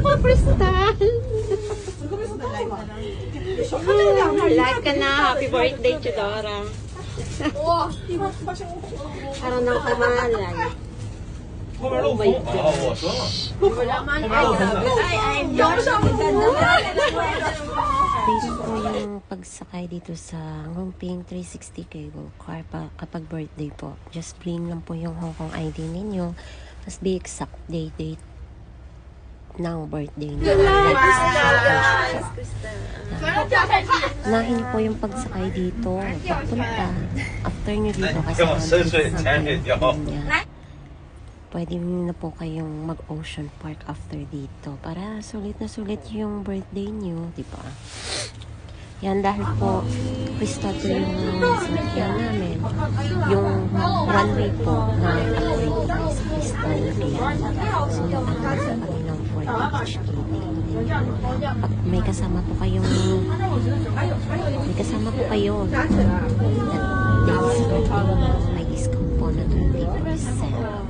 Crystal! Live ka na. Happy birthday, Chidora. Parang nang kamalan. Oh my gosh. Dito po yung pagsakay dito sa Ngongping 360 cable car kapag birthday po. Just bring lang po yung Hong Kong ID ninyo. Must be exact date ng birthday niyo. Nahin po yung pagsakay dito. Pagpunta. After nyo dito kasi pwede na po kayong mag-ocean park after dito para sulit na sulit yung birthday nyo, di ba? Yan, dahil po Cristo yung sakyan namin, yung runway po na upgrade tayo sa Cristo na biyan. So, nakakasa kami ng 40 HKD. May kasama po kayo may discount po na 20%.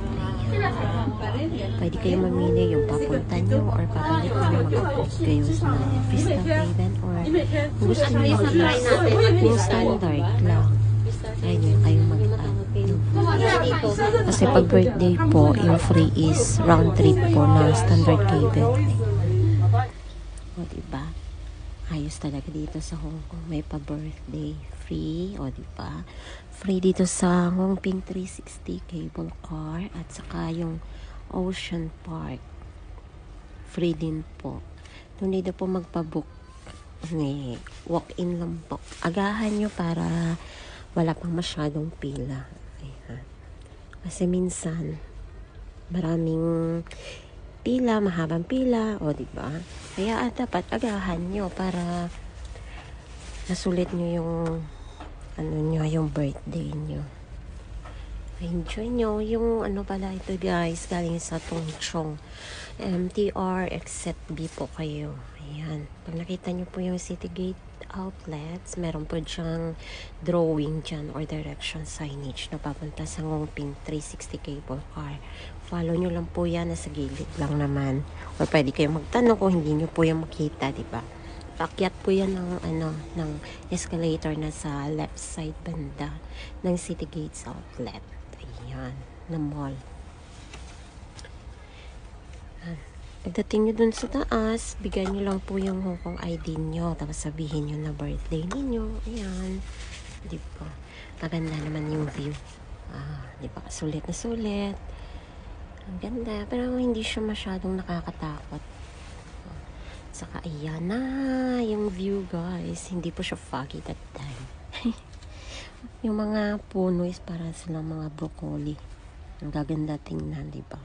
Pwede kayo mamili yung papunta nyo or pabalik nyo, mag-upload kayo sa Crystal Haven or kung gusto nyo yung standard lang. Ayun, kayo mag-upload. Kasi pag birthday po, yung free is round trip po na standard Haven. O diba? Ayos talaga dito sa Hong Kong. May pa-birthday free. O diba? Free dito sa Ngongping 360 cable car at saka yung Ocean Park. Free din po. Don't need po magpabook. Walk-in lang po. Agahan nyo para wala pang masyadong pila. Ayan. Kasi minsan maraming pila, mahabang pila, o diba? Kaya dapat agahan nyo para nasulit nyo yung yung birthday nyo. Enjoy nyo yung pala ito guys, galing sa Tongchong MTR exit B po kayo. Ayan, pag nakita nyo po yung Citygate outlets, meron po dyang drawing dyan or direction signage na papunta sa Ngongping 360 cable car. Follow nyo lang po yan, nasa gilid lang naman, or pwede kayo magtanong kung hindi nyo po yung makita, diba? Paakyat po yan ng escalator na sa left side banda ng Citygates outlet. Ayan, na mall. Pagdating nyo dun sa taas, bigyan nyo lang po yung Hong Kong ID nyo, tapos sabihin nyo na birthday ninyo. Ayan, diba? Maganda naman yung view. Diba? Sulit na sulit. Ang ganda, pero hindi siya masyadong nakakatakot. Saka ayan na yung view guys. Hindi po siya foggy that time. Yung mga puno is para silang mga broccoli. Ang gaganda tingnan, diba?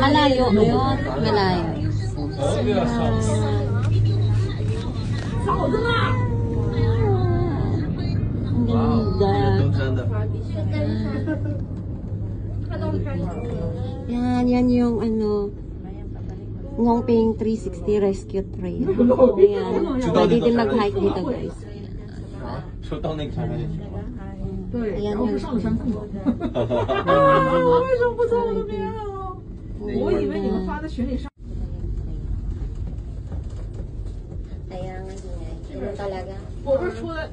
Malayo yun. Malayo. Ang ganda. Yan yung Ngongping 360 Rescue Trail. Ayan. Pwede din mag-hike dito guys. Ayan yung Ayan nga ingay. Ano talaga?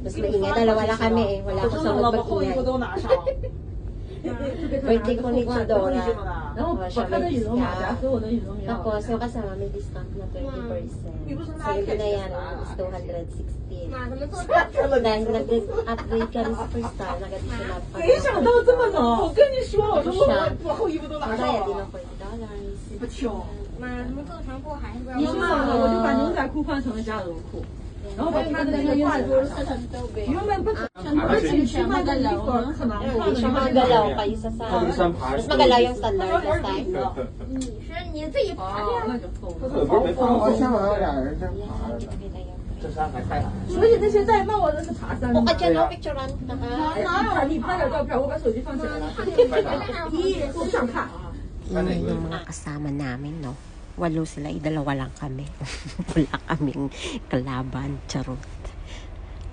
Mas maingay. Dalawa lang kami eh. Wala ko sa magpag-ingay. Birthday ko ni Chidora. Siya may discount. Tapos yung kasama may discount na 20%. So yun na yan is 216. Dahil nag-upgrade kami sa Crystal, nag-additional pa. Kaya din ang $40. 我就把牛仔裤换成了加绒裤。然后把他的那个袜子原本不而且去卖的衣服可能换的 magalaw kayo sa mas magalaw yung standard na style. 你自己爬的呀。那就够了。香港有俩人真爬的。这山还太难。所以那些戴帽子是爬山的。O dyan no picturean. 哪有？你拍点照片，我把手机放起来了。咦，我不想看。 Yun yung mga kasama namin, no? 8 sila, 2 lang kami. Wala kaming kalaban, charot.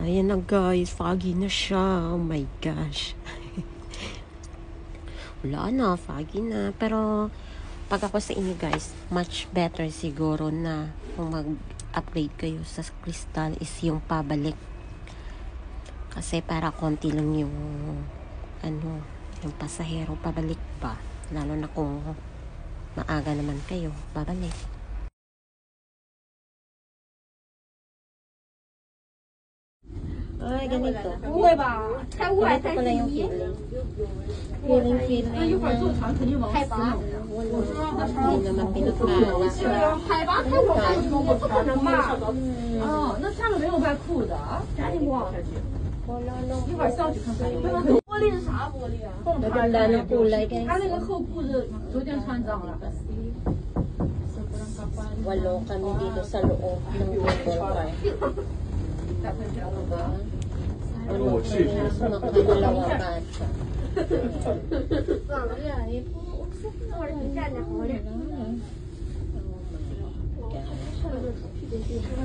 Ayan na guys, foggy na siya. Oh my gosh. wala na, foggy na. Pero, pag ako sa inyo guys, much better siguro na kung mag-upgrade kayo sa crystal is yung pabalik. Kasi para konti lang yung yung pasahero pabalik ba. Lalo na kung maaga naman kayo, babalik. Ay, ganito. 不会吧？太雾霾 Ganito 太 pala 低 yung。 feeling. 那一会儿坐船肯定往死弄。我说那 Hindi naman pinagkala. 海拔太高，不可能吧？哦，那上面没有卖裤的，赶紧逛下去。一会儿上去看看。玻璃是啥玻璃啊？洞察 Maganda ng kulay, guys. 它那个后裤子昨天穿脏了。 Walo kami dito sa loob ng Google Park. Walo kami sa nakadalawang bata.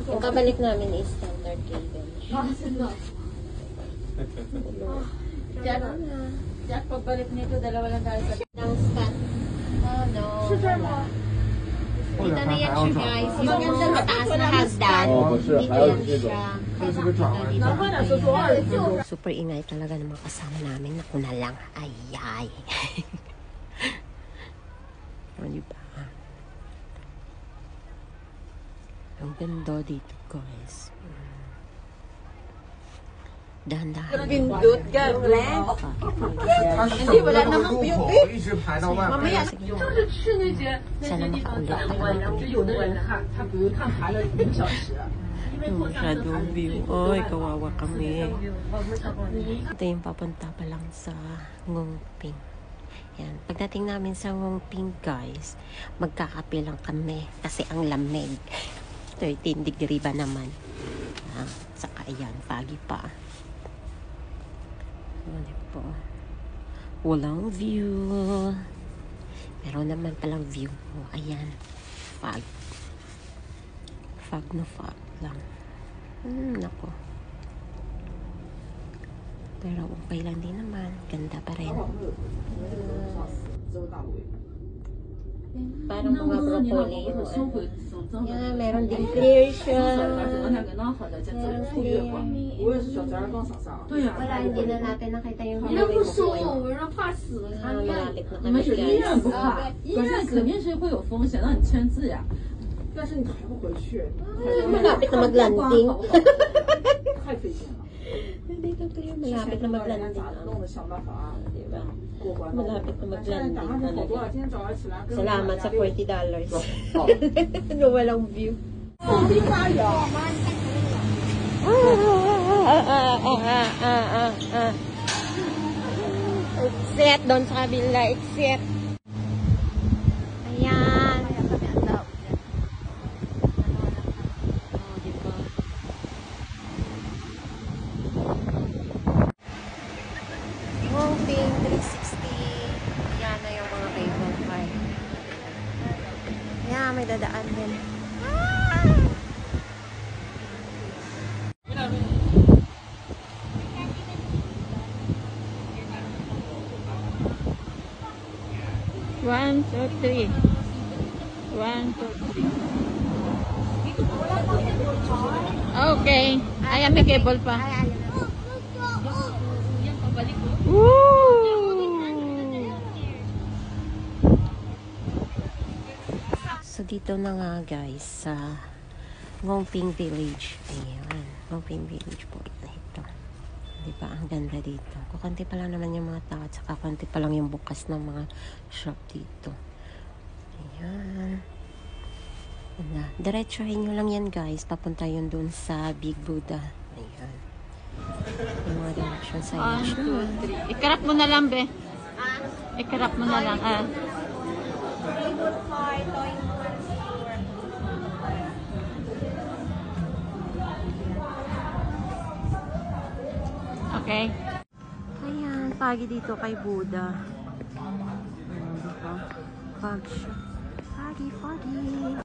Yung kabalik namin is standard cable. Jack, pagbalik nito, dalawa lang tayo sa... Ng spot. Oh no. Dito na yan siya guys. Yung mataas na hagdan. Dito yan siya. 这是个转弯。 Super ingay talaga ng mga kasama namin. Naku na lang. Ayay. O, diba? Ang ganda dito guys. Dahan-dahan. Pindot ka, Glenn. 它是整个那个入口一直排到外面。 就是吃那些 Sana makaulit. 就有的人他比如看排了1个小时，因为坐上车 Masyadong view. Oy, kawawa kami. Ito yung papunta pa lang sa Ngongping. Yan. Pagdating namin sa Ngongping, guys, magkakape lang kami kasi ang lamig. 13 degree ba naman? Saka yan, foggy pa. Ano po? Walang view. Meron naman palang view. Ayan. Fog. Fog na fog lang. Nako. Pero okay lang din naman. Ganda pa rin. Parang mga broccoli. Yan, meron din clear siya. Meron clear. Wala, hindi na natin nakita yung 人家不收，我让怕死了。 malapit na 你们 kami 是医 guys. 院不怕，医院肯定是会有风险，让你签字呀。但是你还不回去， Malapit na mag-landing. 太费劲了。 Dito clear, malapit na mag-landing. 弄得想办法 Diba? 过关。 Malapit na 现在 mag-landing 打上去好多 talaga. 了，今天早上起来跟 Salamat sa $40. No, walang view. 后兵发有。 Exit doon sa kabila. Exit. Ayan. Oh, diba? Ngongping 360. Yan na yung mga cable car. Yan, may dadaan din. One, two, three. 1, 2, 3. Okay. Ayan, may cable pa. So, dito na nga guys sa Ngongping Village. Ayan. Ngongping Village po. Ito. Diba? Ang ganda dito. Kukunti pa lang naman yung mga tao at saka kunti pa lang yung bukas ng mga shop dito. Ayan. Ayan. Diretsuhin nyo lang yan guys. Papunta yun dun sa Big Buddha. Ayan. Yung mga direction signage 1, 2, naman. 3. Ikarap mo na lang, be. Ikarap mo na lang. Okay. Ayan, pagi dito kay Buddha. Ayan, diba? Fog siya. Foggy.